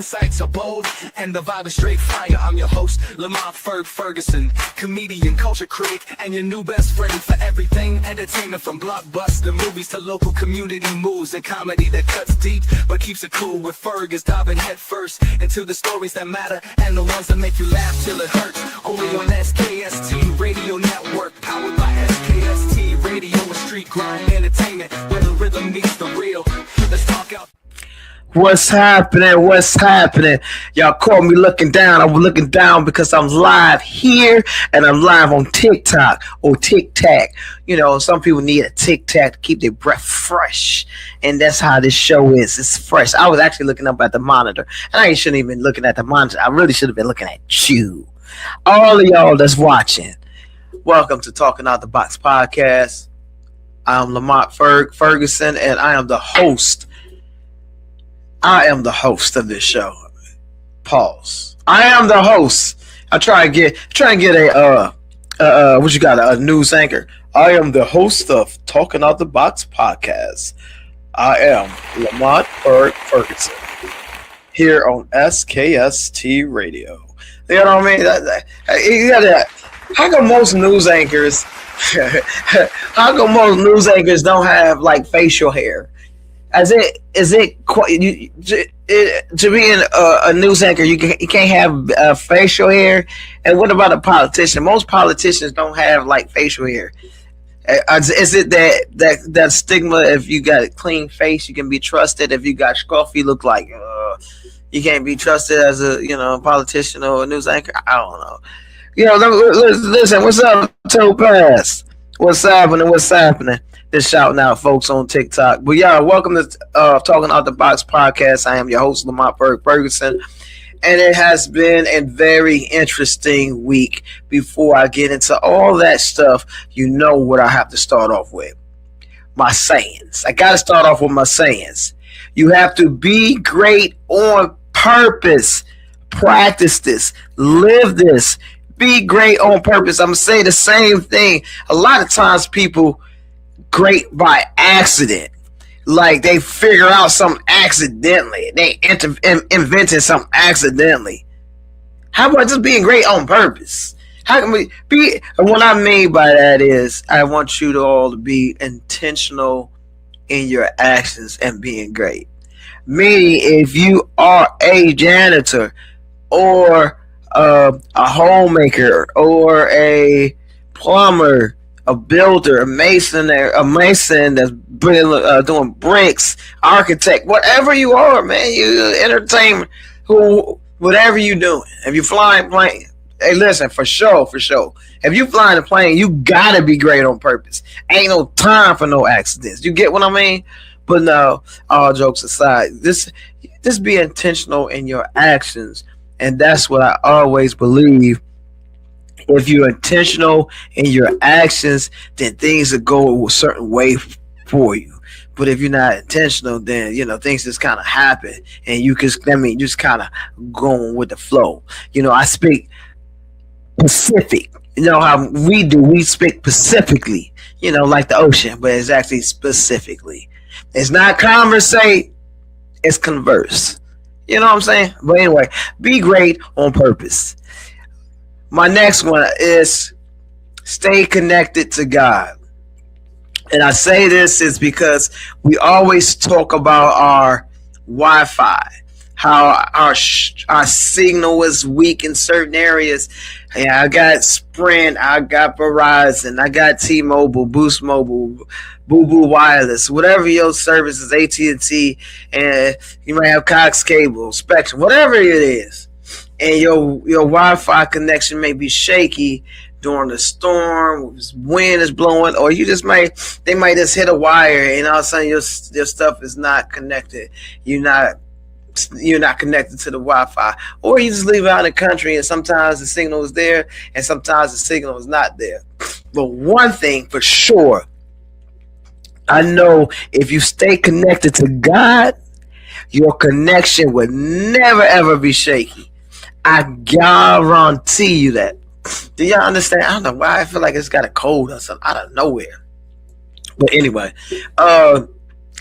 sights are bold, and the vibe is straight fire. I'm your host, Lamont Fergson, comedian, culture critic, and your new best friend for everything entertainment, from blockbuster movies to local community moves and comedy that cuts deep but keeps it cool. With Ferg is diving head first into the stories that matter and the ones that make you laugh till it hurts. Only on SKST Radio Network, powered by SKST Radio, and street grind entertainment where the rhythm meets the real. Let's talk out. What's happening? What's happening? Y'all caught me looking down. I was looking down because I'm live here and I'm live on TikTok or TikTok. You know, some people need a TikTok to keep their breath fresh, and that's how this show is. It's fresh. I was actually looking up at the monitor, and I shouldn't even been looking at the monitor. I really should have been looking at you. All of y'all that's watching, welcome to Talking Out the Box podcast. I'm Lamont Fergson, and I am the host. I am the host of this show. Pause. I am the host. I try and get a what you got, a news anchor. I am the host of Talking Out the Box podcast. I am Lamont Fergson here on SKST Radio. You know what I mean? How come most news anchors? How come most news anchors don't have like facial hair? To be a news anchor, you can't have facial hair. And what about a politician? Most politicians don't have like facial hair. Is it that stigma? If you got a clean face, you can be trusted. If you got scruffy look like you can't be trusted as a politician or a news anchor. I don't know. Listen. What's up, Topaz? What's happening? Just shouting out folks on TikTok. But yeah, welcome to Talking Out the Box podcast. I am your host, Lamont Fergson, and it has been a very interesting week. Before I get into all that stuff, you know what I have to start off with. My sayings. I got to start off with my sayings. You have to be great on purpose. Practice this. Live this. Be great on purpose. I'm going to say the same thing. A lot of times people great by accident, like they figure out something accidentally, they invented something accidentally. How about just being great on purpose? How can we be? What I mean by that is I want you to all to be intentional in your actions and being great. Meaning, if you are a janitor or a homemaker or a plumber, a builder, a mason that's doing bricks, architect, whatever you are, man, you entertainment, whatever you doing. If you flying plane, hey, listen, for sure. If you flying a plane, you gotta be great on purpose. Ain't no time for no accidents. You get what I mean? But no, all jokes aside, just be intentional in your actions, and that's what I always believe. If you're intentional in your actions, then things will go a certain way for you. But if you're not intentional, then things just kind of happen, and you just kind of going with the flow. I speak Pacific. How we do? We speak pacifically. Like the ocean, but it's actually specifically. It's not conversate. It's converse. You know what I'm saying? But anyway, be great on purpose. My next one is stay connected to God. And I say this is because we always talk about our Wi-Fi, how our signal is weak in certain areas. Yeah, I got Sprint, I got Verizon, I got T-Mobile, Boost Mobile, Boo Boo Wireless, whatever your service is, AT&T, and you might have Cox Cable, Spectrum, whatever it is. And your Wi-Fi connection may be shaky during the storm, wind is blowing, or they might just hit a wire, and all of a sudden your stuff is not connected. You're not connected to the Wi-Fi, or you just live out in the country, and sometimes the signal is there, and sometimes the signal is not there. But one thing for sure, I know if you stay connected to God, your connection will never ever be shaky. I guarantee you that. Do y'all understand? I don't know why I feel like it's got a cold or something out of nowhere. But anyway,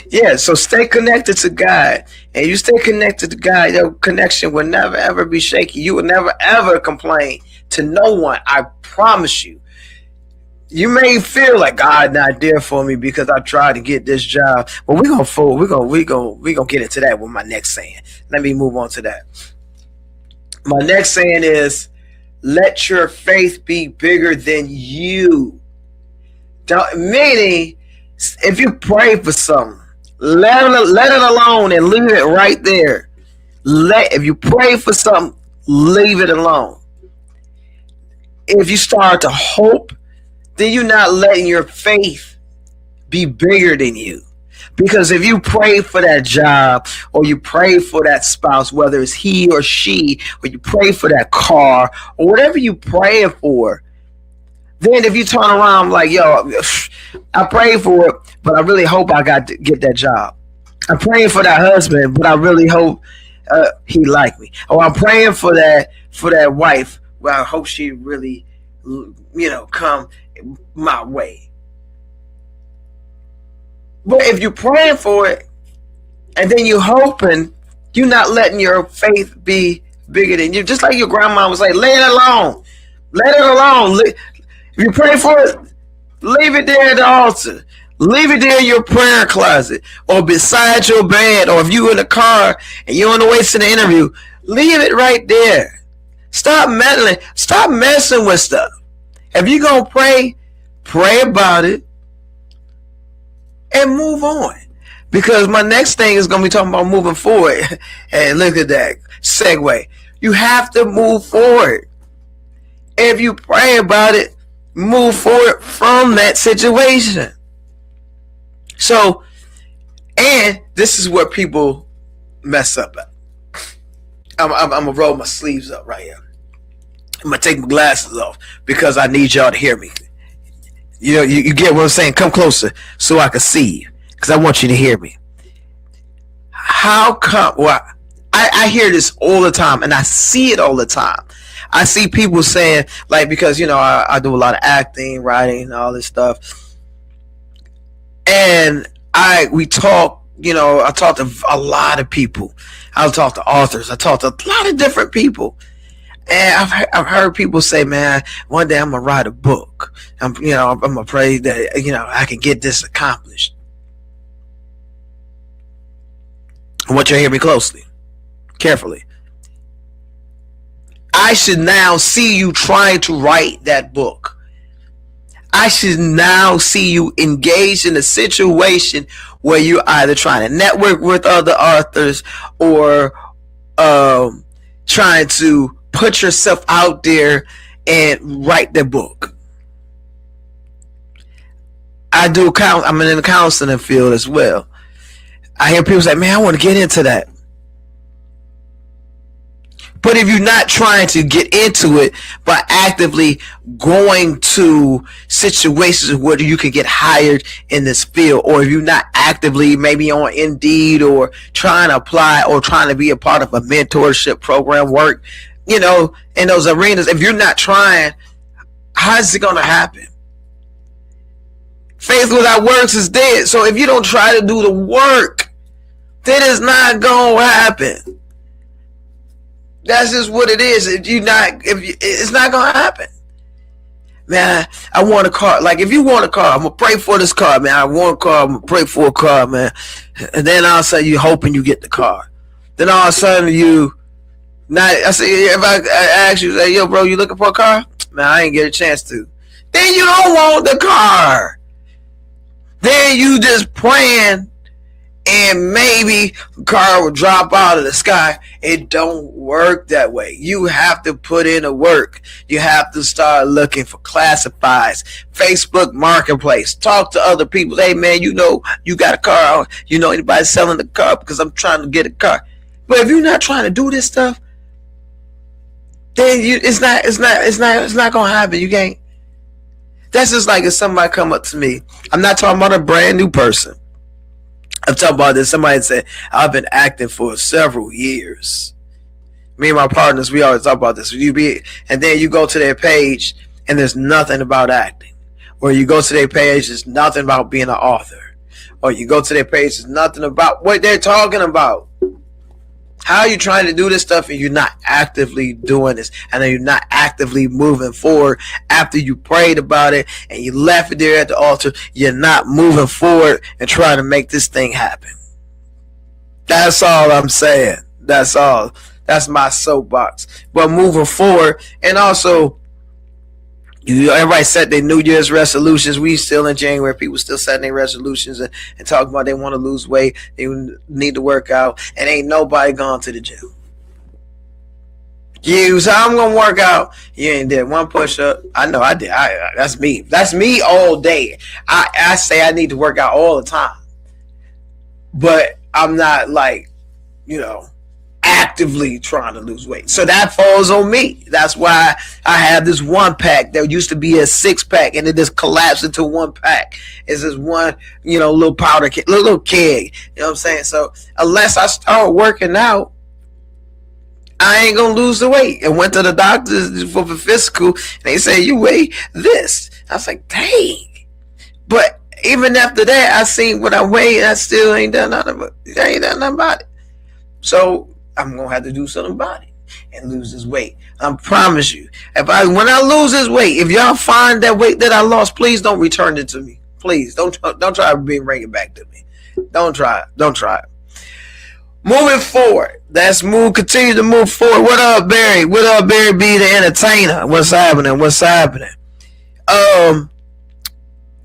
Yeah, so stay connected to God. And you stay connected to God, your connection will never ever be shaky. You will never ever complain to no one. I promise you. You may feel like God not there for me because I tried to get this job. But we're gonna fool. We're gonna get into that with my next saying. Let me move on to that. My next saying is, let your faith be bigger than you. Meaning, if you pray for something, let it alone and leave it right there. If you pray for something, leave it alone. If you start to hope, then you're not letting your faith be bigger than you. Because if you pray for that job, or you pray for that spouse, whether it's he or she, or you pray for that car, or whatever you praying for, then if you turn around like, yo, I prayed for it, but I really hope I got to get that job. I'm praying for that husband, but I really hope he like me. Or I'm praying for that wife, well, I hope she really, come my way. But if you're praying for it and then you're hoping, you're not letting your faith be bigger than you. Just like your grandma was like, lay it alone. Let it alone. If you pray for it, leave it there at the altar. Leave it there in your prayer closet or beside your bed, or if you're in a car and you're on the way to the interview, leave it right there. Stop meddling. Stop messing with stuff. If you're going to pray about it and move on. Because my next thing is going to be talking about moving forward. And look at that segue. You have to move forward. If you pray about it, move forward from that situation. So, and this is where people mess up at. I'm going to roll my sleeves up right here. I'm going to take my glasses off because I need y'all to hear me. You get what I'm saying? Come closer so I can see you, because I want you to hear me. How come? Well, I hear this all the time, and I see it all the time. I see people saying, like, because, I do a lot of acting, writing, all this stuff. And I talk to a lot of people. I'll talk to authors. I talk to a lot of different people. And I've heard people say, man, one day I'm going to write a book. I'm going to pray that, I can get this accomplished. I want you to hear me closely, carefully. I should now see you trying to write that book. I should now see you engaged in a situation where you're either trying to network with other authors or trying to put yourself out there and write the book. I'm in the counseling field as well. I hear people say, man, I want to get into that. But if you're not trying to get into it by actively going to situations where you can get hired in this field, or if you're not actively maybe on Indeed or trying to apply or trying to be a part of a mentorship program work, in those arenas, if you're not trying, how's it going to happen? Faith without works is dead. So if you don't try to do the work, then it's not going to happen. That's just what it is. It's not going to happen. Man, I want a car. Like, if you want a car, I'm going to pray for this car, man. I want a car. I'm going to pray for a car, man. And then all of a sudden you're hoping you get the car. Then all of a sudden if I ask you, say, yo, bro, you looking for a car? Man, I ain't get a chance to. Then you don't want the car. Then you just praying and maybe a car will drop out of the sky. It don't work that way. You have to put in the work. You have to start looking for classifieds, Facebook Marketplace. Talk to other people. Hey, man, you got a car. Anybody selling the car? Because I'm trying to get a car. But if you're not trying to do this stuff, then it's not gonna happen. You can't. That's just like if somebody come up to me. I'm not talking about a brand new person. I'm talking about this. Somebody said, I've been acting for several years. Me and my partners, we always talk about this. And then you go to their page and there's nothing about acting. Or you go to their page, there's nothing about being an author. or you go to their page, it's nothing about what they're talking about. How are you trying to do this stuff and you're not actively doing this, and then you're not actively moving forward after you prayed about it and you left it there at the altar? You're not moving forward and trying to make this thing happen. That's all I'm saying. That's all. That's my soapbox. But moving forward, and also, everybody set their New Year's resolutions. We still in January. People still setting their resolutions and talking about they want to lose weight. They need to work out. And ain't nobody gone to the gym. You say, I'm going to work out. You ain't did one push-up. I know I did. That's me. That's me all day. I say I need to work out all the time. But I'm not like, actively trying to lose weight. So that falls on me. That's why I have this 1-pack that used to be a 6-pack and it just collapsed into 1-pack. It's this one, little powder keg, little keg. You know what I'm saying? So unless I start working out, I ain't gonna lose the weight. And went to the doctor for the physical, and they say you weigh this. I was like, dang. But even after that, I seen what I weighed, and I still ain't done nothing about it. So I'm gonna have to do something about it and lose this weight. I promise you. When I lose this weight, if y'all find that weight that I lost, please don't return it to me. Please don't try to bring it back to me. Don't try it. Moving forward, continue to move forward. What up, Barry? What up, Barry B, the entertainer? What's happening?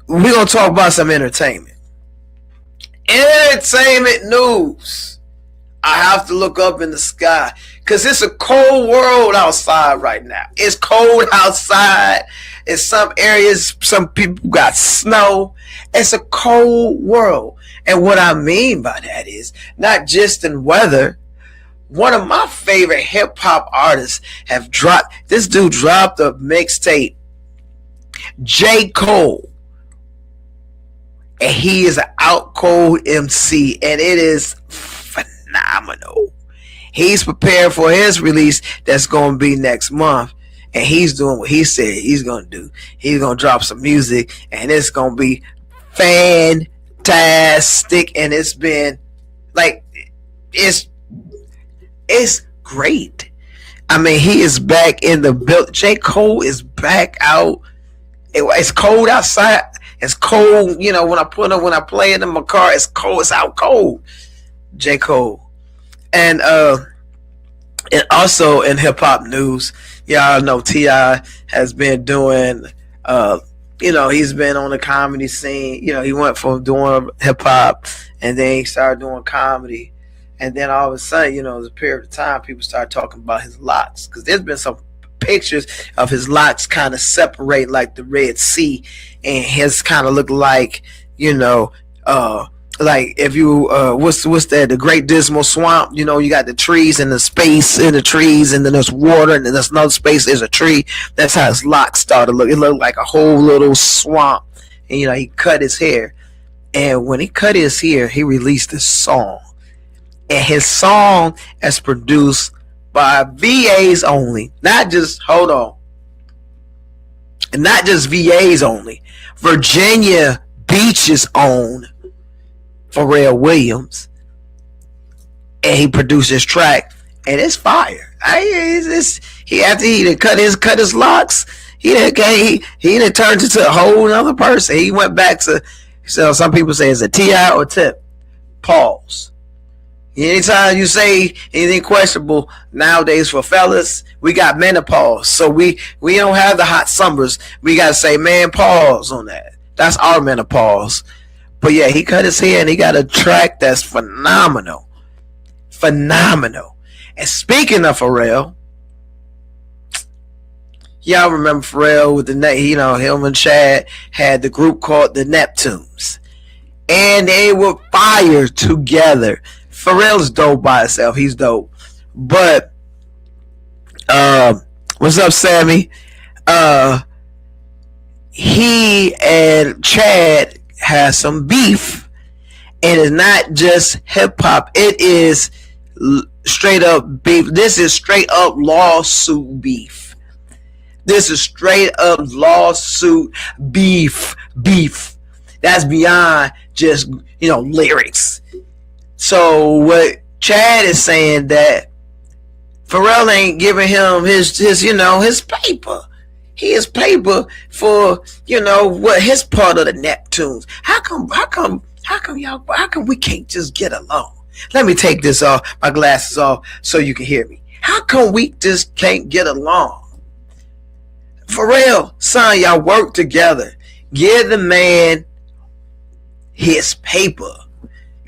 We're gonna talk about some entertainment. Entertainment news. I have to look up in the sky because it's a cold world outside right now. It's cold outside. In some areas, some people got snow. It's a cold world. And what I mean by that is not just in weather. One of my favorite hip hop artists this dude dropped a mixtape, J. Cole. And he is an out cold MC, and it is phenomenal. He's prepared for his release that's going to be next month, and he's doing what he said he's going to do. He's going to drop some music, and it's going to be fantastic. And it's been like it's great. I mean, he is back in the build. J. Cole is back out. It's cold outside. It's cold, when I play it in my car, it's cold. It's out cold. J. Cole. And also in hip hop news, y'all know T.I. has been doing he's been on the comedy scene. He went from doing hip hop and then he started doing comedy. And then all of a sudden, it was a period of time people started talking about his locks. Because there's been some pictures of his locks kind of separate like the Red Sea, and his kind of look like like if you what's that, the Great Dismal Swamp. You got the trees and the space in the trees, and then there's water, and then there's another space, there's a tree. That's how his locks started look. It looked like a whole little swamp. And he cut his hair, and when he cut his hair, he released a song, and his song is produced by VAs only, not just VAs only. Virginia Beach's own Pharrell Williams, and he produced this track, and it's fire. After he cut his locks, he done turned into a whole other person. He went back to, so some people say it's a T.I. or Tip. Pause. Anytime you say anything questionable nowadays for fellas, we got menopause. So we don't have the hot summers. We got to say, man, pause on that. That's our menopause. But yeah, he cut his hair and he got a track that's phenomenal. Phenomenal. And speaking of Pharrell, y'all remember Pharrell with him and Chad had the group called the Neptunes. And they were fire together. Pharrell's dope by himself. He's dope. But what's up, Sammy? He and Chad has some beef. And it's not just hip hop. It is straight up beef. This is straight up lawsuit beef. This is straight up lawsuit beef. That's beyond just, lyrics. So what Chad is saying, that Pharrell ain't giving him his paper. He is paper for, what his part of the Neptunes. How come we can't just get along? Let me take my glasses off so you can hear me. How come we just can't get along? Pharrell, son, y'all work together. Give the man his paper.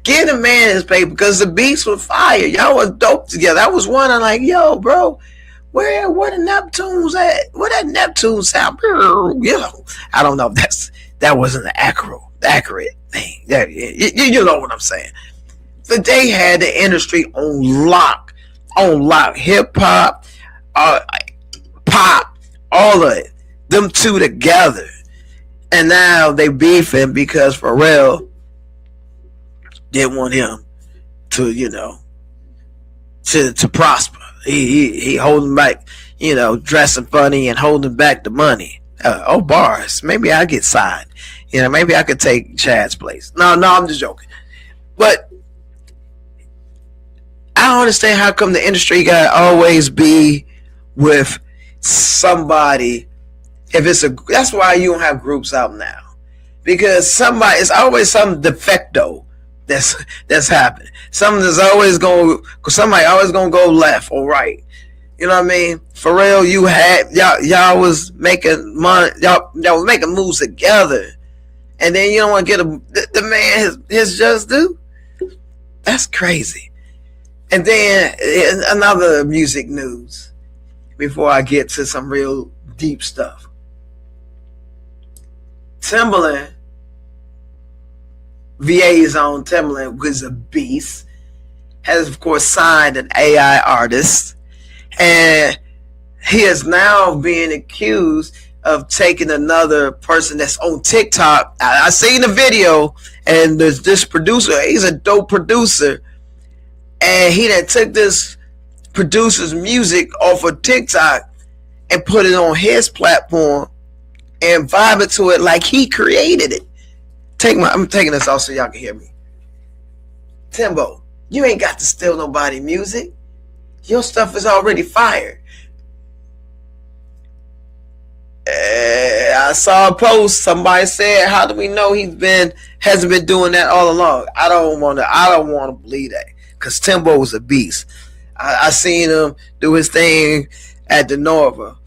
Give the man his paper, because the beats were fire. Y'all was dope together. I was wondering, like, yo, bro, where the Neptunes at? Where that Neptune sound? I don't know. That wasn't the accurate thing. You know what I'm saying. But they had the industry on lock. Hip hop, pop, all of it. Them two together. And now they beefing because Pharrell didn't want him to, to prosper. He holding back, dressing funny and holding back the money. Bars. Maybe I get signed. Maybe I could take Chad's place. No, I'm just joking. But I don't understand how come the industry gotta always be with somebody. That's why you don't have groups out now, because it's always some defecto that's happening. Somebody always gonna go left or right. You know what I mean? Pharrell, y'all was making money, y'all was making moves together, and then you don't want to get the man his just due. That's crazy. And then another music news before I get to some real deep stuff. Timbaland, VA's own Timbaland, who is a beast, has of course signed an AI artist, and he is now being accused of taking another person that's on TikTok. I seen the video, and there's this producer. He's a dope producer, and he that took this producer's music off of TikTok and put it on his platform and vibing to it like he created it. I'm taking this off so y'all can hear me. Timbo, you ain't got to steal nobody music. Your stuff is already fired. I saw a post. Somebody said, "How do we know hasn't been doing that all along?" I don't want to believe that, because Timbo was a beast. I seen him do his thing at the Nova.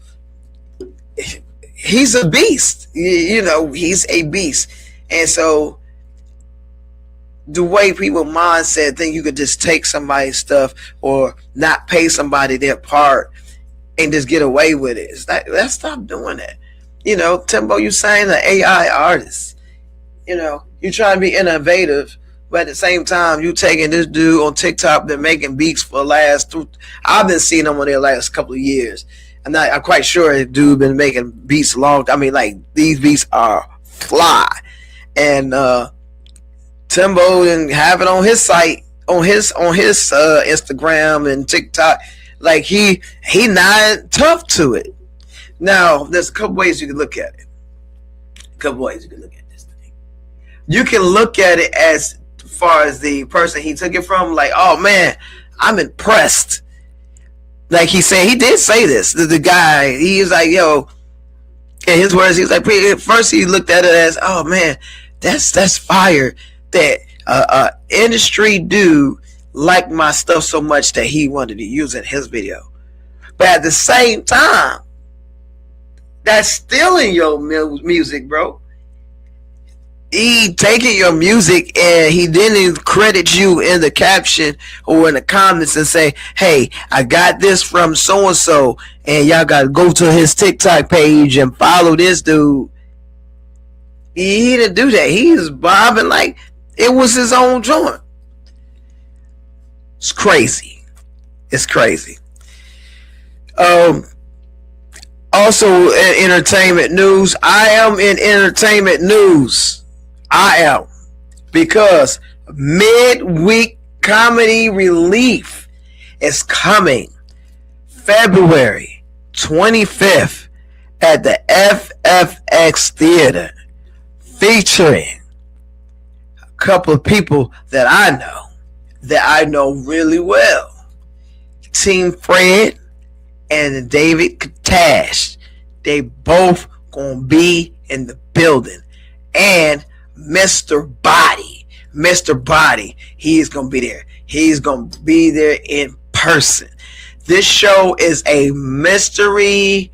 He's a beast. He's a beast. And so the way people mindset think you could just take somebody's stuff or not pay somebody their part and just get away with it. It's like, let's stop doing that. Timbo, you saying an AI artist. You trying to be innovative, but at the same time, you taking this dude on TikTok been making beats for I've been seeing him on their last couple of years. And I'm quite sure the dude been making beats these beats are fly. And Timbo didn't have it on his site, on his Instagram and TikTok. Like he not tough to it. Now, there's a couple ways you can look at it. This thing. You can look at it as far as the person he took it from, like, oh man, I'm impressed. Like he said, he did say this. The guy, he was like, yo, in his words, he was like, first he looked at it as, oh man, that's fire that industry dude liked my stuff so much that he wanted to use it in his video. But at the same time, that's stealing your music, bro. He taking your music and he didn't credit you in the caption or in the comments and say, hey, I got this from so-and-so, and y'all got to go to his TikTok page and follow this dude. He didn't do that. He was bobbing like it was his own joint. It's crazy. Also in entertainment news, I am in entertainment news. I am, because midweek comedy relief is coming February 25th at the FFX Theater, featuring couple of people that I know really well. Team Fred and David Katash. They both gonna be in the building. And Mr. Body, he is gonna be there. He's gonna be there in person. This show is a mystery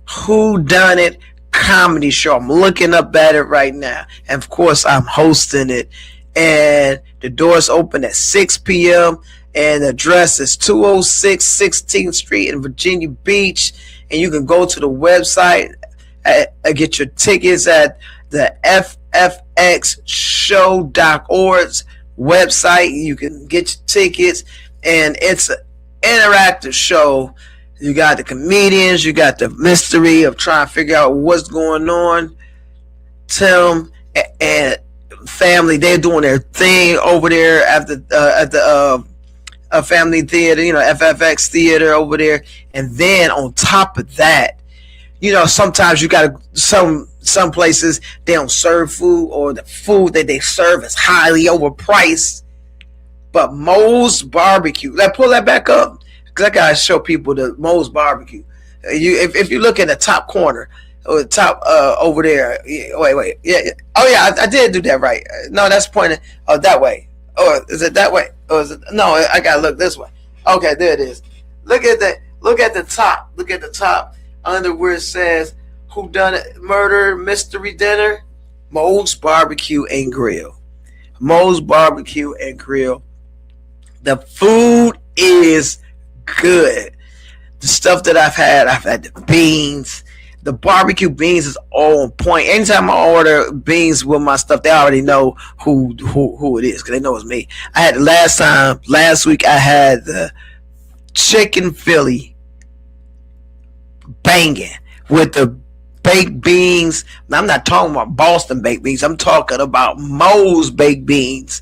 whodunit comedy show. I'm looking up at it right now. And of course, I'm hosting it. And the doors open at 6 p.m. And the address is 206 16th Street in Virginia Beach. And you can go to the website and get your tickets at the ffxshow.org's website. You can get your tickets. And it's an interactive show. You got the comedians, you got the mystery of trying to figure out what's going on. Tim and family, they're doing their thing over there at the family theater, FFX theater over there. And then on top of that, sometimes you got some places they don't serve food, or the food that they serve is highly overpriced. But Moe's Barbecue, pull that back up. Because I gotta show people the Moe's Barbecue. If you look at the top corner or the top over there, wait, yeah. Oh yeah, I did do that right. No, that's pointing that way. Or is it that way? Or is it? No, I gotta look this way. Okay, there it is. Look at that. Look at the top. Look at the top under where it says "Who Done It? Murder Mystery Dinner." Moe's Barbecue and Grill. Moe's Barbecue and Grill. The food is good. The stuff that I've had the beans. The barbecue beans is all on point. Anytime I order beans with my stuff, they already know who it is, because they know it's me. I had last week I had the chicken Philly banging with the baked beans. Now, I'm not talking about Boston baked beans. I'm talking about Moe's baked beans.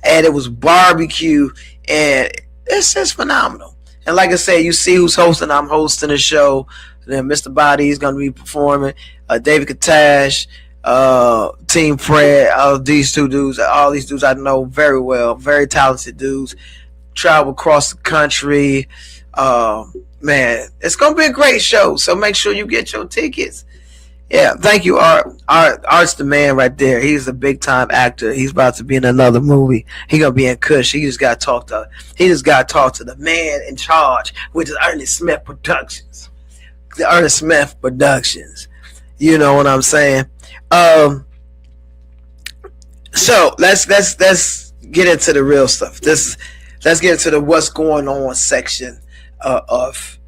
And it was barbecue, and it's just phenomenal. And like I said, you see who's hosting. I'm hosting the show. Then Mr. Body is going to be performing. David Katash, Team Fred, all these dudes I know very well. Very talented dudes. Travel across the country. Man, it's going to be a great show. So make sure you get your tickets. Yeah, thank you, Art. Art's the man right there. He's a big time actor. He's about to be in another movie. He's gonna be in Kush. He just got to talk to the man in charge, which is Ernest Smith Productions. The Ernest Smith Productions. You know what I'm saying? So let's get into the real stuff. Let's get into the what's going on section of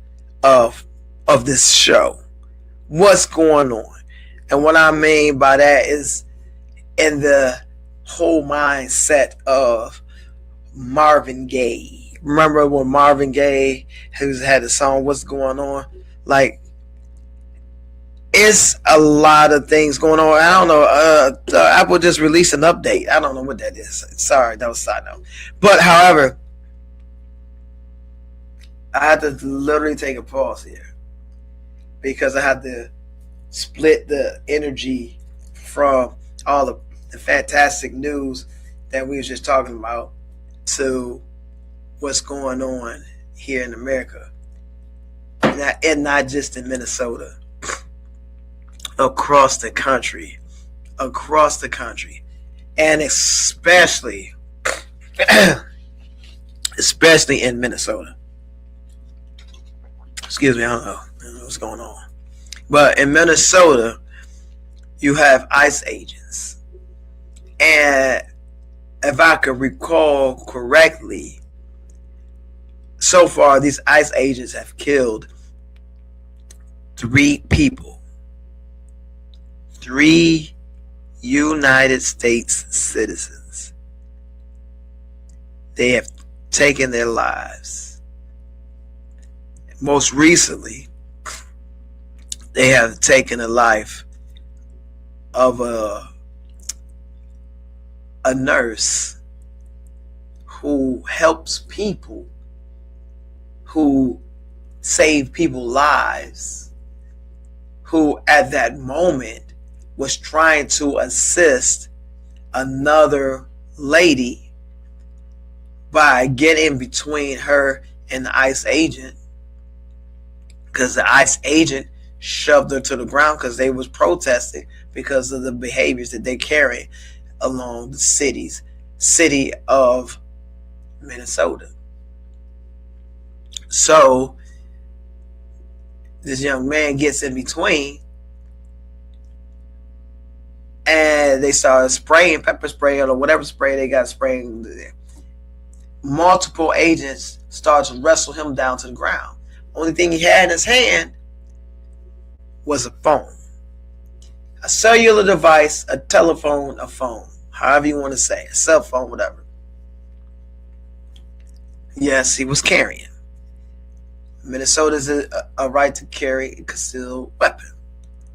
this show. What's going on? And what I mean by that is in the whole mindset of Marvin Gaye. Remember when Marvin Gaye had the song "What's Going On"? Like, it's a lot of things going on. I don't know. Apple just released an update. I don't know what that is. Sorry, that was a side note. But however, I had to literally take a pause here, because I had to split the energy from all the fantastic news that we were just talking about to what's going on here in America. And not just in Minnesota. Across the country. And especially in Minnesota. Excuse me, I don't know what's going on. But in Minnesota, you have ICE agents. And if I could recall correctly, so far these ICE agents have killed 3 people. 3 United States citizens. They have taken their lives. Most recently, they have taken the life of a nurse who helps people, who save people's lives, who at that moment was trying to assist another lady by getting between her and the ICE agent, because the ICE agent shoved her to the ground because they was protesting because of the behaviors that they carry along the city of Minnesota. So this young man gets in between, and they started spraying pepper spray or whatever spray they got spraying there. Multiple agents started to wrestle him down to the ground. Only thing he had in his hand was a phone, a cellular device, a telephone, a phone, however you want to say, a cell phone, whatever. Yes, he was carrying. Minnesota's a right to carry a concealed weapon,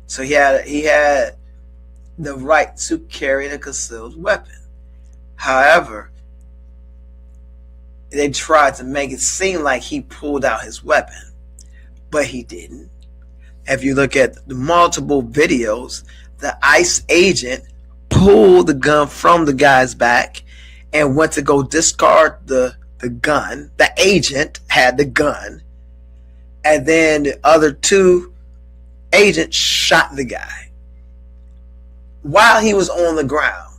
so he had the right to carry a concealed weapon. However, they tried to make it seem like he pulled out his weapon, but he didn't. If you look at the multiple videos, the ICE agent pulled the gun from the guy's back and went to go discard the gun. The agent had the gun, and then the other two agents shot the guy while he was on the ground.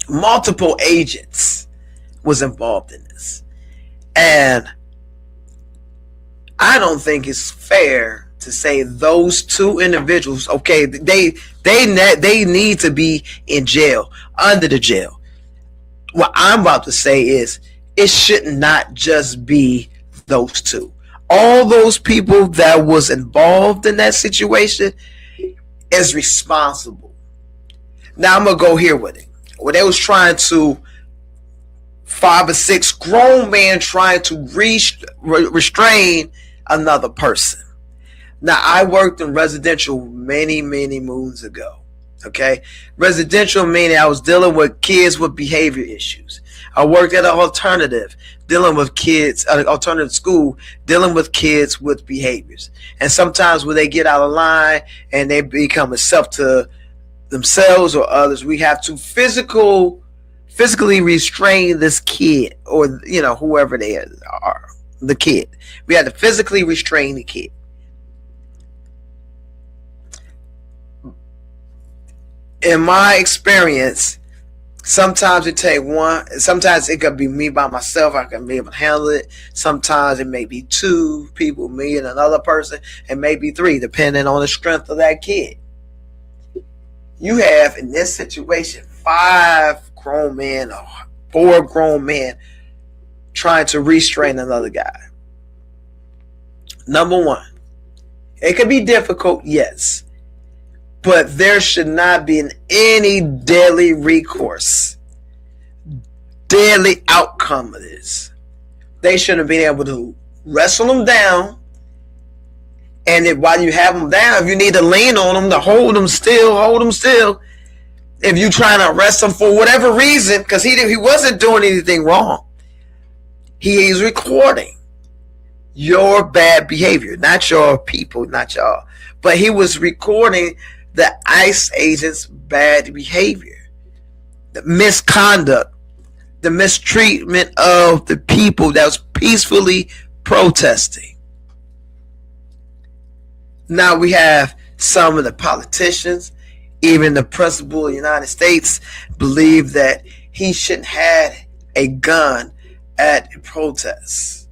Multiple agents was involved in this, and I don't think it's fair to say those two individuals, okay, they need to be in jail, under the jail. What I'm about to say is it should not just be those two. All those people that was involved in that situation is responsible. Now I'm gonna go here with it. When they was trying to 5 or 6 grown men trying to restrain another person. Now, I worked in residential many moons ago. Okay, residential meaning I was dealing with kids with behavior issues. I worked at an alternative, dealing with kids at an alternative school, dealing with kids with behaviors. And sometimes when they get out of line and they become a self to themselves or others, we have to physically restrain this kid, or whoever they are, the kid. We have to physically restrain the kid. In my experience, sometimes it take one. Sometimes it could be me by myself. I can be able to handle it. Sometimes it may be 2 people, me and another person, and maybe 3, depending on the strength of that kid. You have in this situation 5 grown men or 4 grown men trying to restrain another guy. Number one, it could be difficult, yes, but there should not be any deadly recourse, deadly outcome of this. They should have been able to wrestle them down, and while you have them down, if you need to lean on them to hold them still, hold them still. If you're trying to arrest him for whatever reason, because he wasn't doing anything wrong, he is recording your bad behavior, not your people, not y'all, but he was recording the ICE agent's bad behavior, the misconduct, the mistreatment of the people that was peacefully protesting. Now we have some of the politicians, even the principal of the United States, believe that he shouldn't have a gun at protests.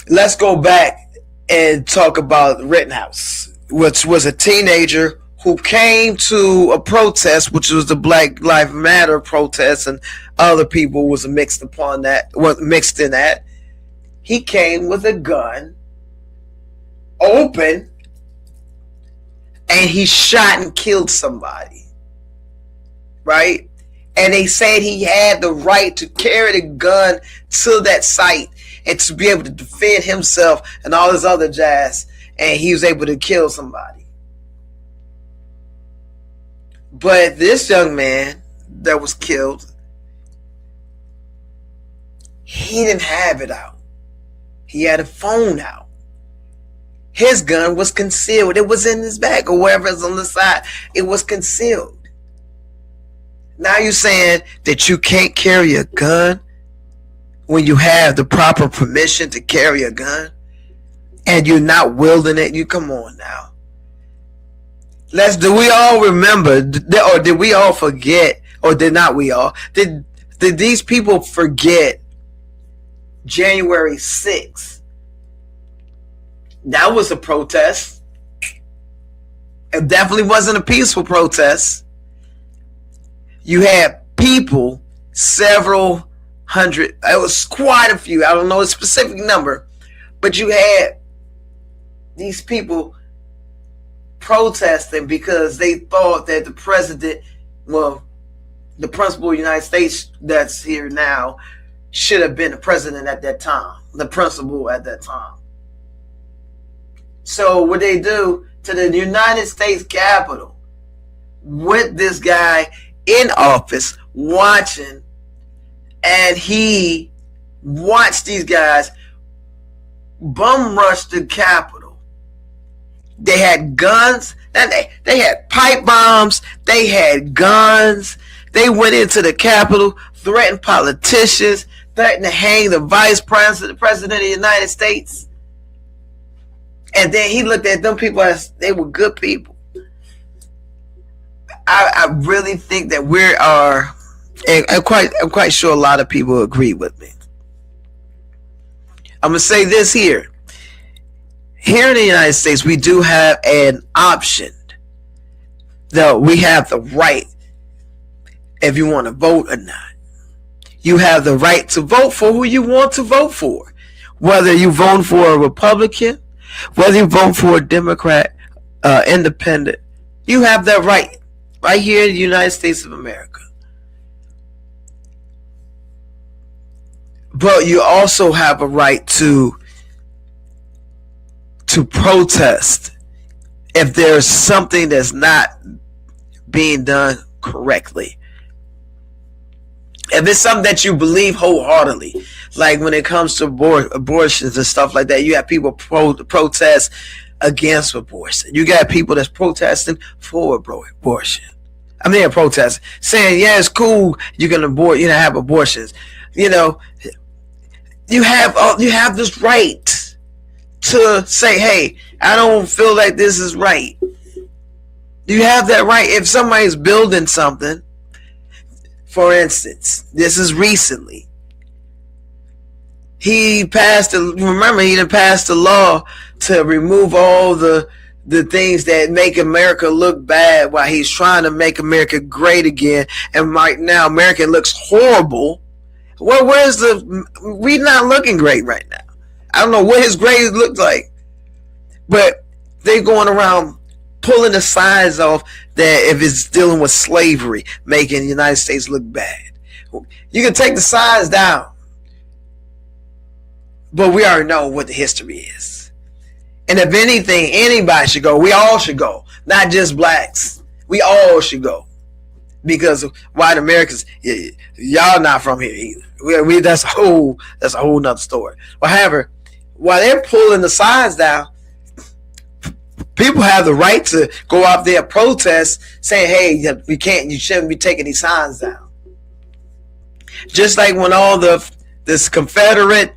Let's go back and talk about Rittenhouse, which was a teenager who came to a protest, which was the Black Lives Matter protest, and other people was mixed in that. He came with a gun, open, and he shot and killed somebody, right? And they said he had the right to carry the gun to that site and to be able to defend himself and all this other jazz, and he was able to kill somebody. But this young man that was killed, he didn't have it out. He had a phone out. His gun was concealed. It was in his bag or wherever it's on the side. It was concealed. Now you're saying that you can't carry a gun when you have the proper permission to carry a gun and you're not wielding it. You come on now. Do we all remember, or did we all forget, or did not we all? Did these people forget January 6th? That was a protest. It definitely wasn't a peaceful protest. You had people, several hundred, it was quite a few, I don't know a specific number, but you had these people protesting because they thought that the president, well, the principal of the United States that's here now, should have been the president at that time, the principal at that time. So what they do to the United States Capitol with this guy in office watching, and he watched these guys bum rush the Capitol. They had guns, and they had pipe bombs, they had guns. They went into the Capitol, threatened politicians, threatened to hang the vice president of the United States. And then he looked at them people as they were good people. I really think that we are, and I'm quite sure a lot of people agree with me. I'm going to say this here. Here in the United States, we do have an option. Though we have the right, if you want to vote or not. You have the right to vote for who you want to vote for. Whether you vote for a Republican, whether you vote for a Democrat, independent, you have that right here in the United States of America. But you also have a right to protest if there's something that's not being done correctly. If it's something that you believe wholeheartedly, like when it comes to abortions and stuff like that, you have people protest against abortion. You got people that's protesting for abortion. I mean, protest saying, yeah, it's cool, you can abort, have abortions. You have this right to say, hey, I don't feel like this is right. You have that right. If somebody's building something, for instance, this is recently, he passed a law to remove all the things that make America look bad while he's trying to make America great again. And right now, America looks horrible. Well, we're not looking great right now. I don't know what his grades look like, but they're going around pulling the signs off that if it's dealing with slavery, making the United States look bad. You can take the signs down, but we already know what the history is. And if anything, anybody should go. We all should go, not just blacks. We all should go, because white Americans, y'all not from here either. That's a whole nother story. However, while they're pulling the signs down, people have the right to go out there and protest, saying, hey, you shouldn't be taking these signs down. Just like when all this Confederate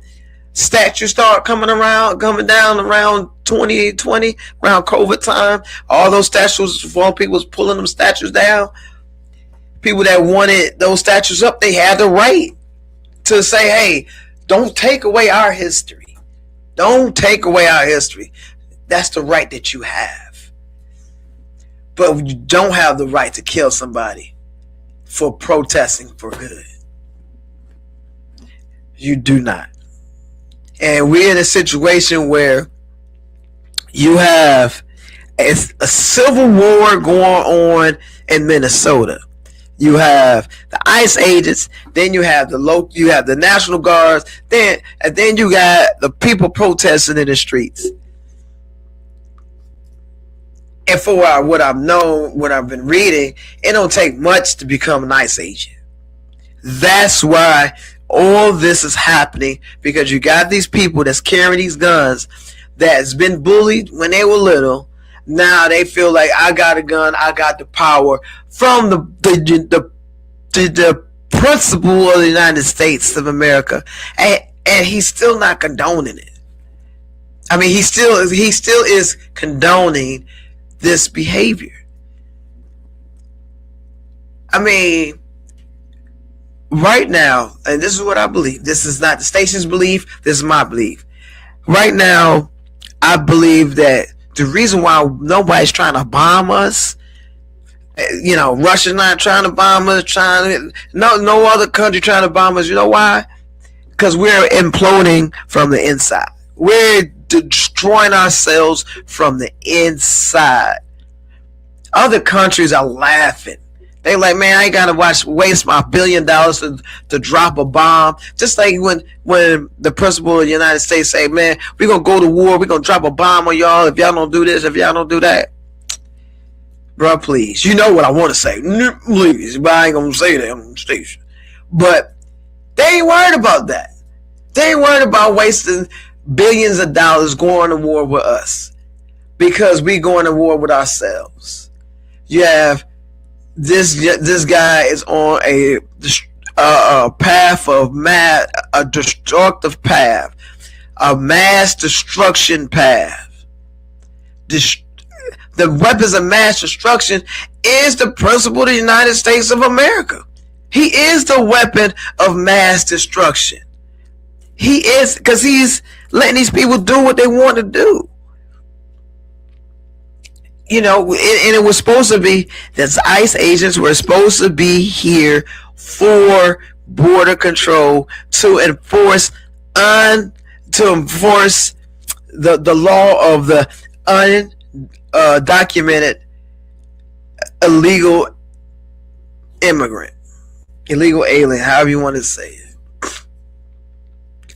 statues start coming down around 2020, around COVID time, all those statues, people was pulling them statues down. People that wanted those statues up, they had the right to say, hey, don't take away our history. Don't take away our history. That's the right that you have. But you don't have the right to kill somebody for protesting for good. You do not. And we're in a situation where you have a civil war going on in Minnesota. You have the ICE agents, then you have the National Guards, then you got the people protesting in the streets. And for what I've known, what I've been reading, it don't take much to become an ICE agent. That's why all this is happening, because you got these people that's carrying these guns that's been bullied when they were little. Now they feel like, I got a gun, I got the power from the the principle of the United States of America, and he's still not condoning it. I mean, he still is condoning this behavior. I mean, right now, and this is what I believe. This is not the station's belief. This is my belief. Right now, I believe that the reason why nobody's trying to bomb us, Russia's not trying to bomb us, no other country trying to bomb us. You know why? Because we're imploding from the inside. We're destroying ourselves from the inside. Other countries are laughing. They like, man, I ain't gotta waste my $1 billion to drop a bomb. Just like when the principal of the United States say, man, we're gonna go to war, we're gonna drop a bomb on y'all if y'all don't do this, if y'all don't do that. Bro, please. You know what I want to say. Please. But I ain't gonna say that on the station. But they ain't worried about that. They ain't worried about wasting billions of dollars going to war with us. Because we going to war with ourselves. You have this guy is on a path of a destructive path, a mass destruction path. The weapons of mass destruction is the principle of the United States of America. He is the weapon of mass destruction. He is, because he's letting these people do what they want to do. And it was supposed to be that ICE agents were supposed to be here for border control to enforce the law of the undocumented illegal immigrant, illegal alien, however you want to say it.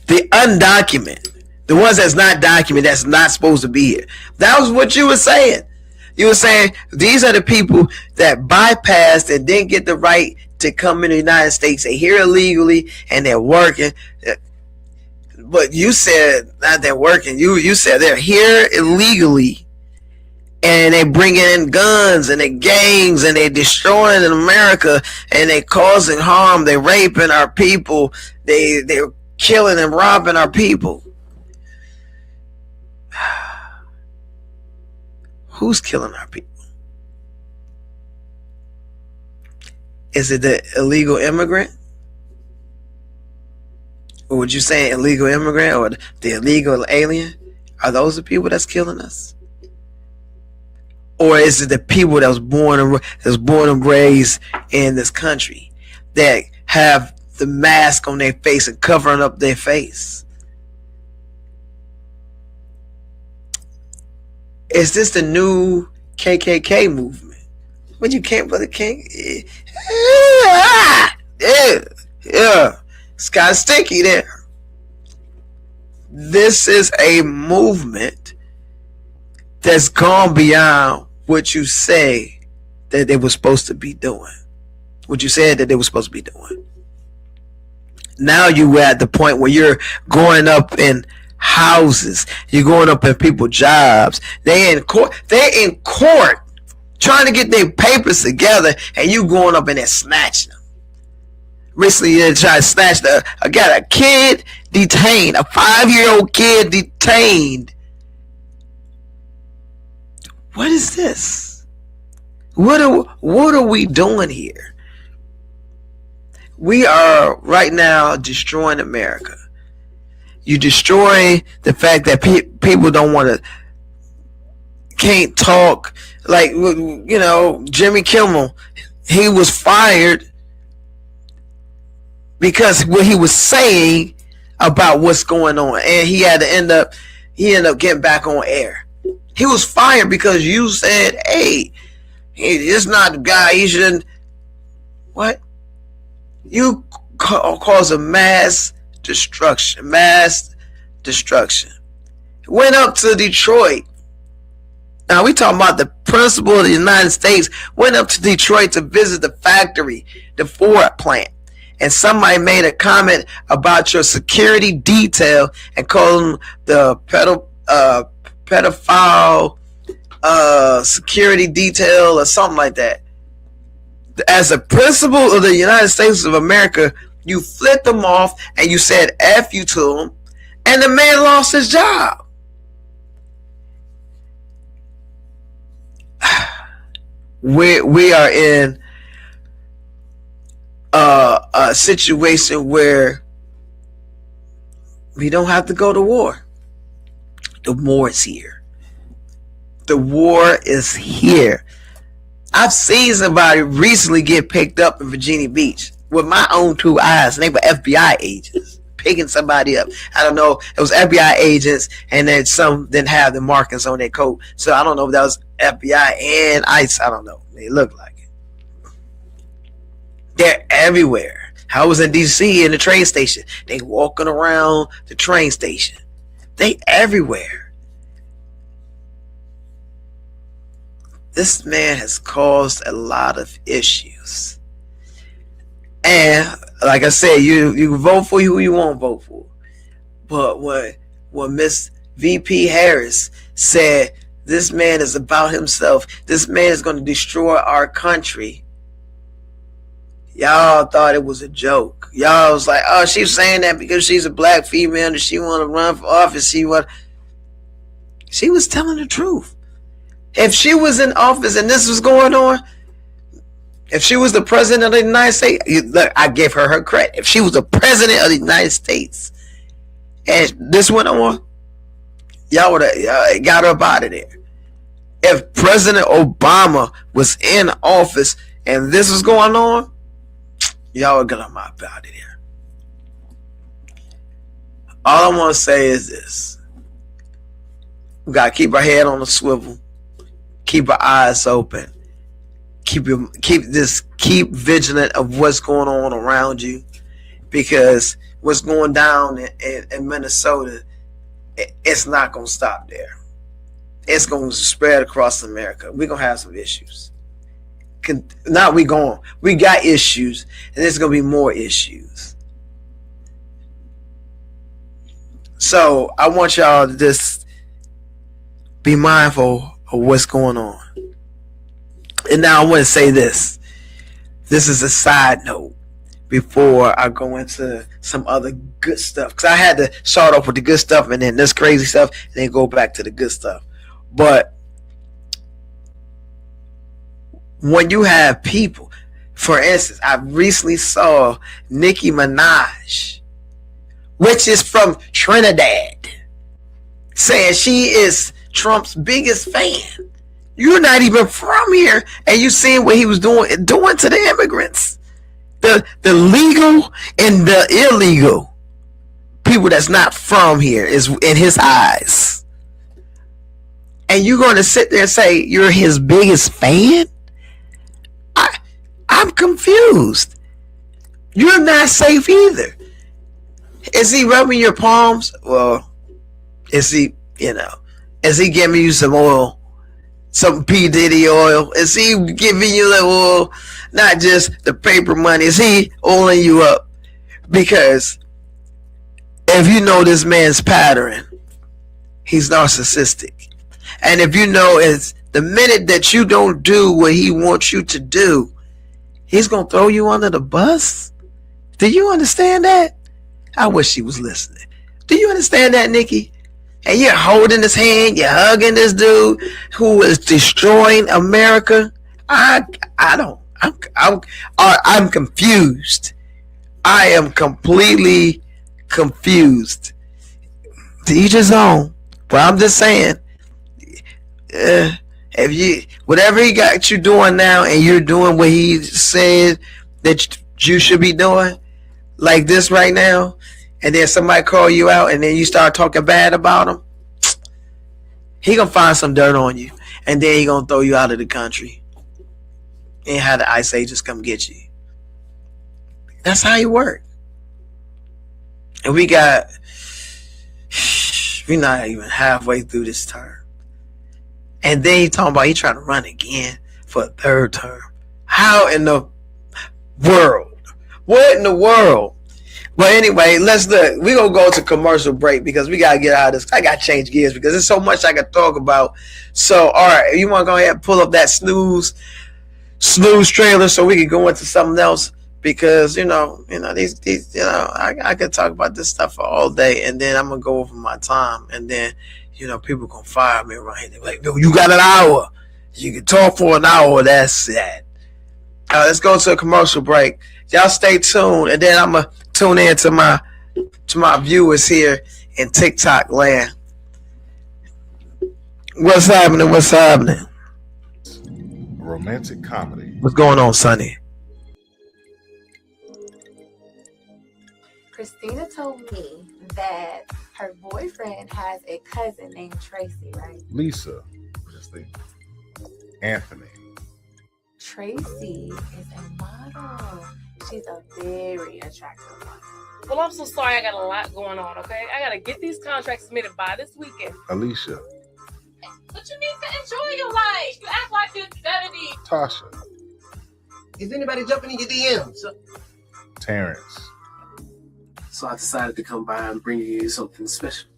The undocumented, the ones that's not documented, that's not supposed to be here. That was what you were saying. You were saying these are the people that bypassed and didn't get the right to come in the United States. They're here illegally and they're working. But you said not they're working. You said they're here illegally and they bringing in guns and they gangs and they destroying in America and they causing harm. They raping our people. They're killing and robbing our people. Who's killing our people? Is it the illegal immigrant? Or would you say illegal immigrant or the illegal alien? Are those the people that's killing us? Or is it the people that was born and raised in this country that have the mask on their face and covering up their face? Is this the new KKK movement? But you can't, but it can't. Yeah. It's kind of sticky there. This is a movement that's gone beyond what you say that they were supposed to be doing. What you said that they were supposed to be doing. Now you at the point where you're going up in houses, you're going up in people's jobs. They're in court trying to get their papers together, and you going up in there snatching them. Recently, they tried to snatch I got a kid detained, a 5-year-old kid detained. What is this? What are we doing here? We are right now destroying America. You destroy the fact that people don't want to, can't talk. Like, Jimmy Kimmel, he was fired because what he was saying about what's going on, and he ended up getting back on air. He was fired because you said, hey, he's not the guy, he shouldn't. What? You cause a mass destruction. Went up to Detroit. Now we talking about the principal of the United States went up to Detroit to visit the factory, the Ford plant, and somebody made a comment about your security detail and called them the pedophile security detail or something like that. As a principal of the United States of America, you flipped them off and you said F you to him, and the man lost his job. We are in a situation where we don't have to go to war. The war is here. The war is here. I've seen somebody recently get picked up in Virginia Beach with my own two eyes, and they were FBI agents picking somebody up. I don't know. It was FBI agents, and then some didn't have the markings on their coat. So I don't know if that was FBI and ICE. I don't know. They look like it. They're everywhere. I was in DC in the train station. They walking around the train station. They everywhere. This man has caused a lot of issues. And like I said, you can vote for who you want to vote for. But when Miss VP Harris said this man is about himself, this man is going to destroy our country, y'all thought it was a joke. Y'all was like, oh, she's saying that because she's a black female and she want to run for office. She was telling the truth. If she was in office and this was going on, if she was the president of the United States, look, I give her credit. If she was the president of the United States and this went on, y'all would have got her up out of there. If President Obama was in office and this was going on, y'all would get him out of there. All I want to say is this. We got to keep our head on the swivel. Keep our eyes open. Keep vigilant of what's going on around you, because what's going down in Minnesota, it's not going to stop there. It's going to spread across America. We're going to have some issues. We got issues, and there's going to be more issues. So I want y'all to just be mindful of what's going on. And now I want to say this. This is a side note before I go into some other good stuff. Because I had to start off with the good stuff and then this crazy stuff and then go back to the good stuff. But when you have people, for instance, I recently saw Nicki Minaj, which is from Trinidad, saying she is Trump's biggest fan. You're not even from here, and you seeing what he was doing to the immigrants, the legal and the illegal people that's not from here is in his eyes. And you're going to sit there and say you're his biggest fan? I'm confused. You're not safe either. Is he rubbing your palms? Well, is he giving you some oil? Some P. Diddy oil? Is he giving you the oil? Not just the paper money. Is he oiling you up? Because if you know this man's pattern, he's narcissistic. And if you know it's the minute that you don't do what he wants you to do, he's going to throw you under the bus. Do you understand that? I wish she was listening. Do you understand that, Nikki? And you're holding his hand, you're hugging this dude who is destroying America. I'm confused. I am completely confused. To each his own. But I'm just saying, whatever he got you doing now, and you're doing what he said that you should be doing, like this right now, and then somebody call you out and then you start talking bad about him, he gonna find some dirt on you, and then he gonna throw you out of the country and have the ICE agents come get you. That's how you work. And we're not even halfway through this term, and then he talking about he trying to run again for a third term. How in the world? What in the world? But anyway, let's look. We're going to go to commercial break because we got to get out of this. I got to change gears because there's so much I can talk about. So, all right, you want to go ahead and pull up that snooze snooze trailer so we can go into something else because these I could talk about this stuff for all day and then I'm gonna go over my time and then people gonna fire me around here. They're like, no, you got an hour. You can talk for an hour. That's that. Let's go to a commercial break. Y'all stay tuned and then I'm gonna tune in to my viewers here in TikTok land. What's happening? What's happening? Romantic comedy. What's going on, Sonny? Christina told me that her boyfriend has a cousin named Tracy, right? Lisa. Anthony. Tracy is a model. She's a very attractive one. Well, I'm so sorry. I got a lot going on, okay? I got to get these contracts submitted by this weekend. Alicia. But you need to enjoy your life. You act like you're 70. Tasha. Is anybody jumping in your DMs? Terrence. So I decided to come by and bring you something special.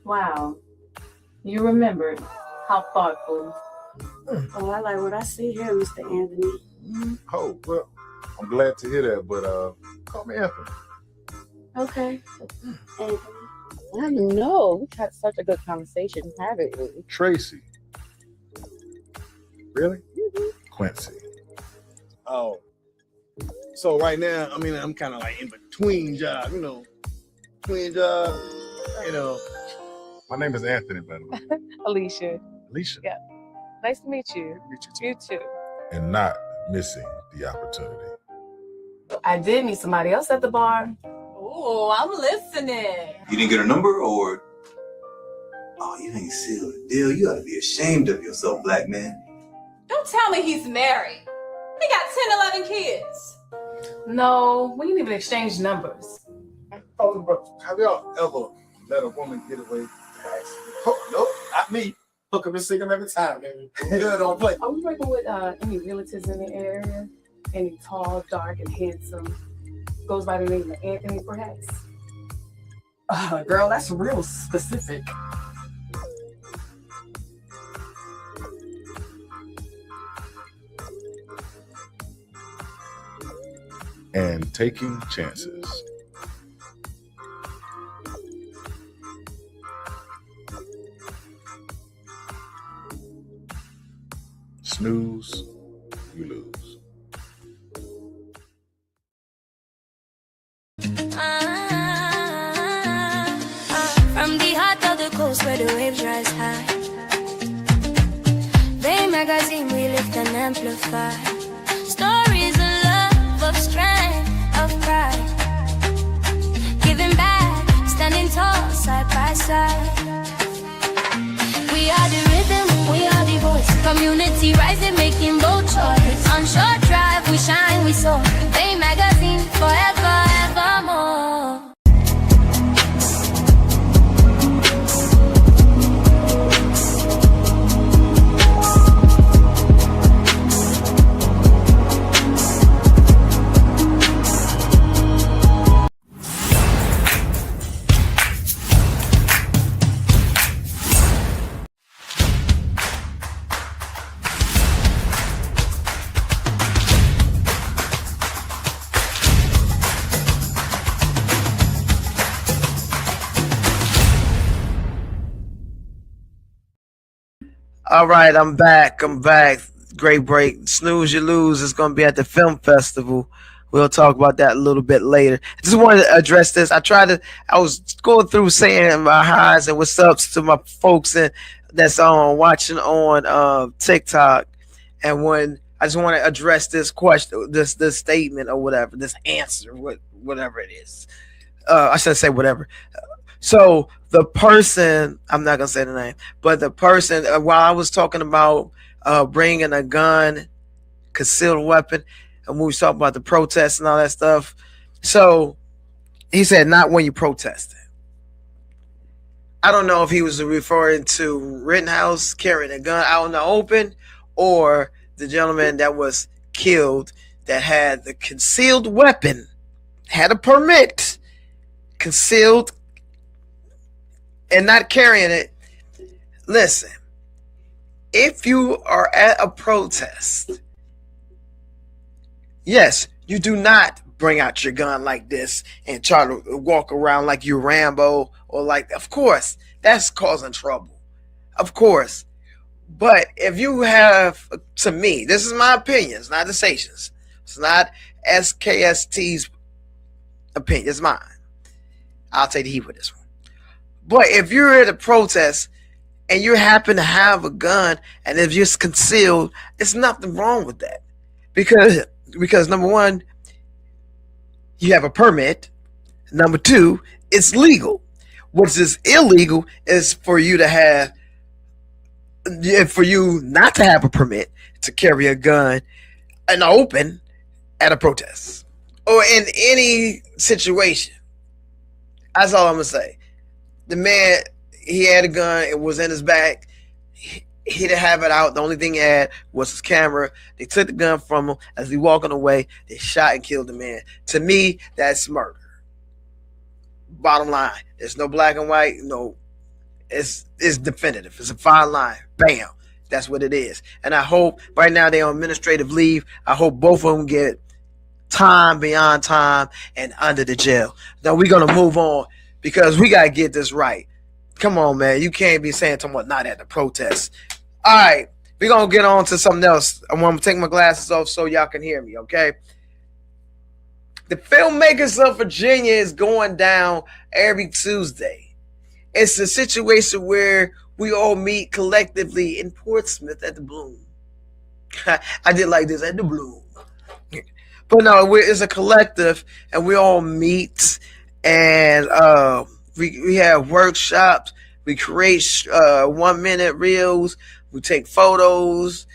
Wow. You remembered. How thoughtful. Oh, I like what I see here, Mr. Anthony. Oh, well, I'm glad to hear that, but call me Anthony. Okay. Anthony. I know. We've had such a good conversation, haven't we? Tracy. Really? Quincy. Oh. So right now, I'm kind of like in between jobs, Between jobs, My name is Anthony, by the way. Alicia. Alicia. Yeah. Nice to meet you. Meet you You too. and not missing the opportunity. I did meet somebody else at the bar. Oh, I'm listening. You didn't get her number, or? Oh, you ain't sealed the deal. You ought to be ashamed of yourself, black man. Don't tell me he's married. He got 10, 11 kids. No, we didn't even exchange numbers. Oh, bro, have y'all ever let a woman get away with nope, not me. Hook up and sing them every time, baby. Good, don't play. Are we working with any relatives in the area? Any tall, dark, and handsome? Goes by the name of Anthony, perhaps? Girl, that's real specific. And taking chances. Snooze, you lose. From the heart of the coast where the waves rise high, they magazine we lift and amplify. Stories of love, of strength, of pride. Giving back, standing tall, side by side. We are the rhythm, we are the voice. Community rising, making bold choice. On short drive, we shine, we soar. They magazine, forever, evermore. All right, I'm back. Great break. Snooze You Lose is going to be at the film festival. We'll talk about that a little bit later. I just wanted to address this. I was going through saying my highs and what's ups to my folks that's watching on TikTok. And when I just want to address this question, this statement or whatever, this answer, whatever it is. I shouldn't say whatever. So the person, I'm not going to say the name, but the person, while I was talking about bringing a gun, concealed weapon, and we was talking about the protests and all that stuff. So he said, not when you protesting. I don't know if he was referring to Rittenhouse carrying a gun out in the open or the gentleman that was killed that had the concealed weapon, had a permit, concealed and not carrying it. Listen, if you are at a protest, yes, you do not bring out your gun like this and try to walk around like you're Rambo or like, of course, that's causing trouble. Of course. But if you have, to me, this is my opinion, it's not the station's. It's not SKST's opinion, it's mine. I'll take the heat with this one. But if you're at a protest and you happen to have a gun and if it's concealed, there's nothing wrong with that. Because number one, you have a permit. Number two, it's legal. What is illegal is for you not to have a permit to carry a gun in the open at a protest or in any situation. That's all I'm gonna say. The man, he had a gun. It was in his back. He didn't have it out. The only thing he had was his camera. They took the gun from him as he walking away. They shot and killed the man. To me, that's murder. Bottom line, there's no black and white. No, it's definitive. It's a fine line. Bam. That's what it is. And I hope right now they're on administrative leave. I hope both of them get time beyond time and under the jail. Now we're gonna move on because we gotta get this right. Come on, man. You can't be saying to someone not at the protest. All right, we're gonna get on to something else. I want to take my glasses off so y'all can hear me, okay? The Filmmakers of Virginia is going down every Tuesday. It's a situation where we all meet collectively in Portsmouth at the Bloom. I did like this, at the Bloom. But no, it's a collective, and we all meet, and we have workshops. We create 1-minute reels. We take photos,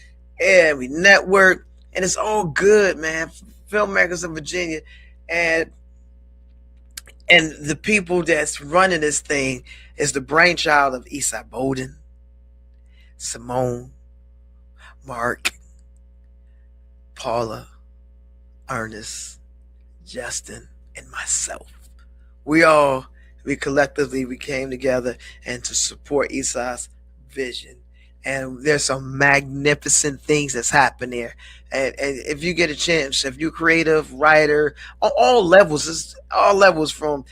and we network, and it's all good, man. Filmmakers of Virginia, and the people that's running this thing is the brainchild of Eastside Bowden, Simone, Mark, Paula, Ernest, Justin, and myself. We collectively came together and to support Eastside's vision. And there's some magnificent things that's happened there. And if you get a chance, if you're creative, writer, on all levels, from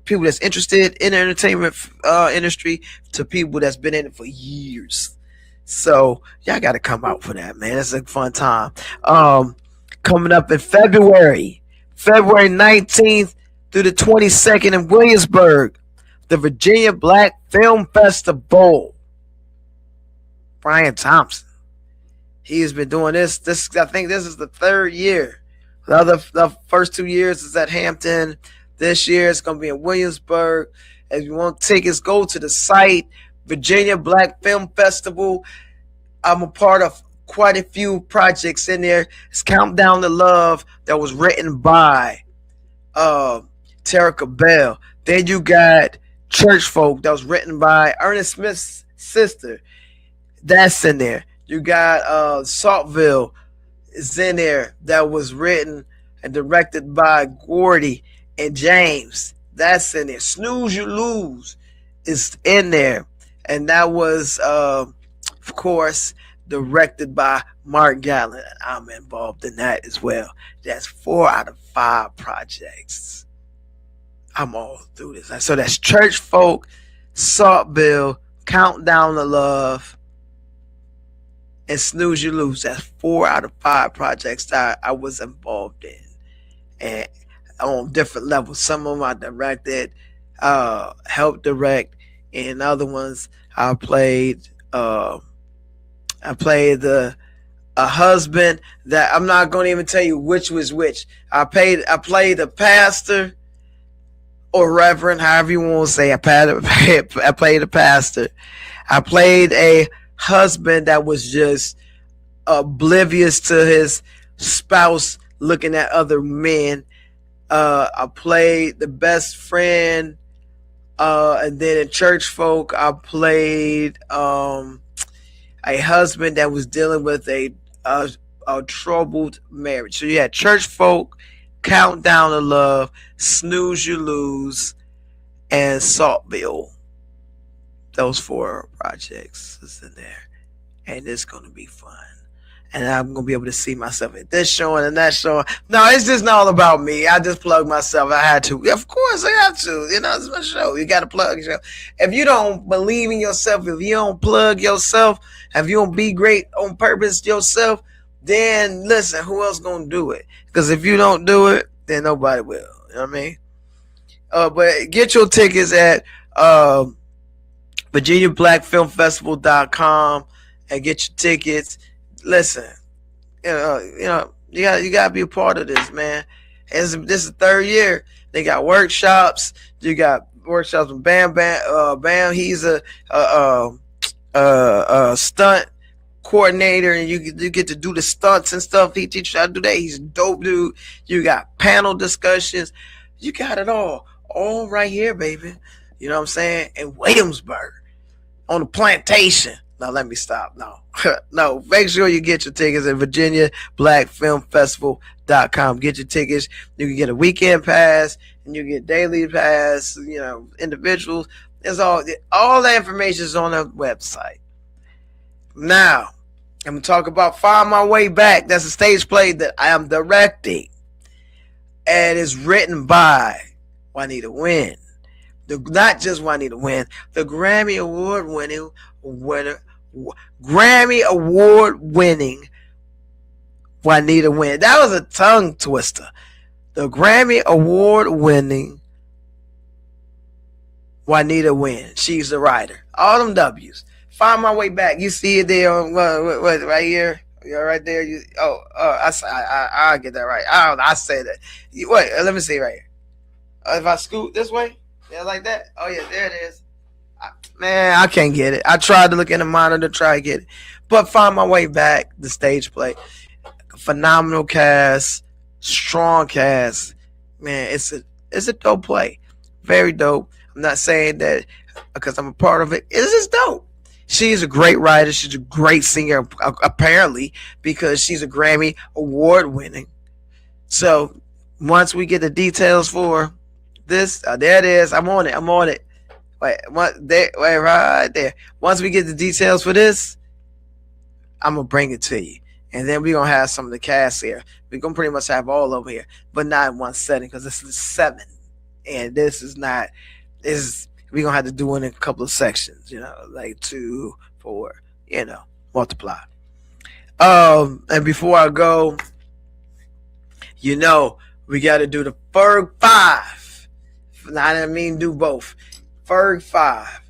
people that's interested in the entertainment industry to people that's been in it for years. So y'all got to come out for that, man. It's a fun time. Coming up in February 19th through the 22nd in Williamsburg, the Virginia Black Film Festival. Brian Thompson. He has been doing this. I think this is the third year. The first 2 years is at Hampton. This year it's going to be in Williamsburg. If you want tickets, go to the site, Virginia Black Film Festival. I'm a part of quite a few projects in there. It's Countdown to Love that was written by Terica Bell. Then you got Church Folk that was written by Ernest Smith's sister. That's in there. You got Saltville is in there that was written and directed by Gordy and James. That's in there. Snooze You Lose is in there. And that was, of course, directed by Mark Gallen. I'm involved in that as well. That's 4 out of 5 projects. I'm all through this. So that's Church Folk, Saltville, Countdown to Love, and Snooze You Lose. That's 4 out of 5 projects that I was involved in, and on different levels. Some of them I directed, helped direct, and other ones I played. A husband that I'm not going to even tell you which was which. I played a pastor or reverend, however you want to say. I played a pastor. I played a husband that was just oblivious to his spouse looking at other men. I played the best friend, and then in Church Folk I played a husband that was dealing with a troubled marriage. So you had Church Folk, Countdown to Love, Snooze You Lose, and Saltville. Those 4 projects is in there. and it's gonna be fun. And I'm gonna be able to see myself at this show and that show. No, it's just not all about me. I just plug myself. I had to. Of course, I have to. You know, it's my show. You got to plug yourself. If you don't believe in yourself, if you don't plug yourself, if you don't be great on purpose yourself, then listen, who else gonna do it? Because if you don't do it, then nobody will. You know what I mean? But get your tickets at VirginiaBlackFilmFestival.com and get your tickets. Listen, you gotta be a part of this, man. This is the third year. They got workshops. You got workshops with Bam. He's a stunt coordinator, and you get to do the stunts and stuff. He teaches you how to do that. He's a dope dude. You got panel discussions. You got it all right here, baby. You know what I'm saying? In Williamsburg, on the plantation. Now let me stop. No, make sure you get your tickets at VirginiaBlackFilmFestival.com. Get your tickets. You can get a weekend pass and you get daily pass. You know, individuals. It's all that information is on the website. Now, I'm gonna talk about Find My Way Back. That's a stage play that I am directing, and it's written by Juanita Wynn. Not just Juanita Wynn, the Grammy Award winning Juanita Wynn. That was a tongue twister. The Grammy Award winning Juanita Wynn. She's the writer. All them W's. Find My Way Back. You see it there on what right here. You're right there. I get that right. I say that. Wait, let me see right here. If I scoot this way, yeah, like that. Oh yeah, there it is. Man, I can't get it. I tried to look in the monitor, try to get it, but Find My Way Back, the stage play, phenomenal cast, strong cast. Man, it's a dope play, very dope. I'm not saying that because I'm a part of it. It's just dope. She's a great writer. She's a great singer, apparently, because she's a Grammy Award winning. So once we get the details for this, there it is. I'm on it. Wait, right there. Once we get the details for this, I'm gonna bring it to you, and then we're gonna have some of the cast here. We're gonna pretty much have all over here, but not in one setting because this is 7, and this is not. We're gonna have to do it in a couple of sections, you know, like 2, 4, you know, multiply. And before I go, you know, we got to do the Ferg 5. I didn't mean do both. Ferg 5.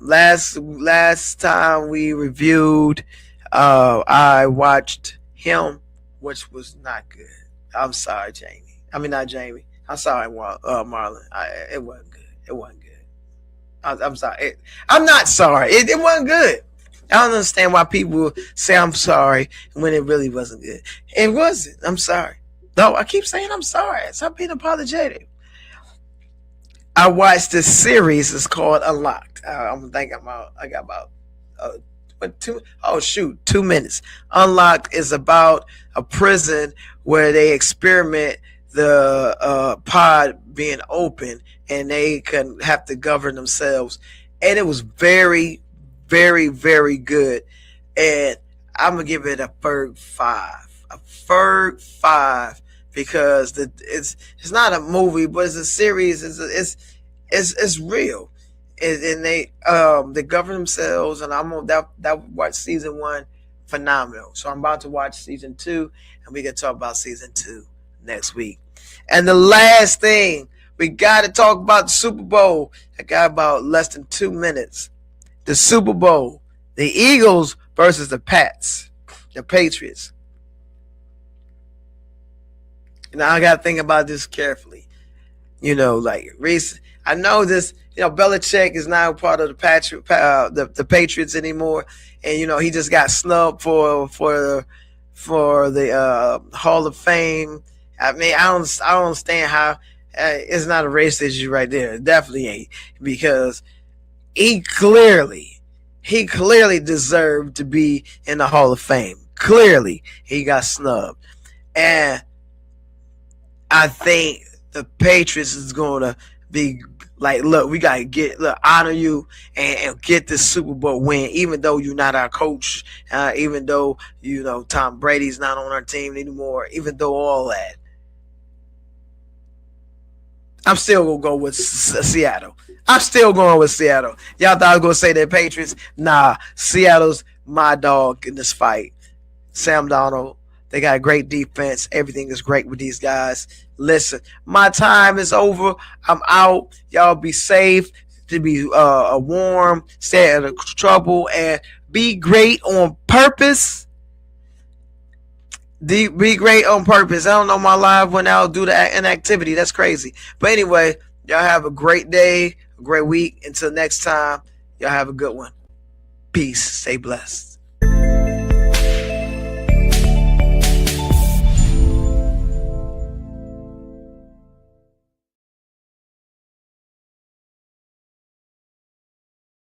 Last time we reviewed, I watched him, which was not good. I'm sorry, Jamie. I mean, not Jamie. I'm sorry, Marlon. It wasn't good. It wasn't good. I'm sorry. I'm not sorry. It wasn't good. I don't understand why people say I'm sorry when it really wasn't good. It wasn't. I'm sorry. No, I keep saying I'm sorry. Stop being apologetic. I watched this series. It's called Unlocked. I got about 2 minutes. Unlocked is about a prison where they experiment the pod being open and they can have to govern themselves. And it was very, very, very good. And I'm gonna give it a Ferg 5. A Ferg 5 because it's not a movie, but it's a series. It's real. And they govern themselves. And I'm gonna watch season 1. Phenomenal. So I'm about to watch season 2, and we can talk about season 2 next week. And the last thing, we got to talk about the Super Bowl. I got about less than 2 minutes. The Super Bowl, the Eagles versus the Patriots. Now I got to think about this carefully. You know, like I know this. You know, Belichick is not part of the Patriots anymore, and you know he just got snubbed for the Hall of Fame. I mean, I don't understand how it's not a race issue right there. It definitely ain't, because he clearly deserved to be in the Hall of Fame. Clearly, he got snubbed, and I think the Patriots is going to be Like, look, we gotta honor you and get this Super Bowl win, even though you're not our coach, even though Tom Brady's not on our team anymore, even though all that. I'm still gonna go with Seattle. I'm still going with Seattle. Y'all thought I was gonna say the Patriots? Nah, Seattle's my dog in this fight. Sam Darnold. They got a great defense. Everything is great with these guys. Listen, my time is over. I'm out. Y'all be safe. To be warm. Stay out of trouble. And be great on purpose. Be great on purpose. I don't know, my live went out do an activity. That's crazy. But anyway, y'all have a great day, a great week. Until next time, y'all have a good one. Peace. Stay blessed.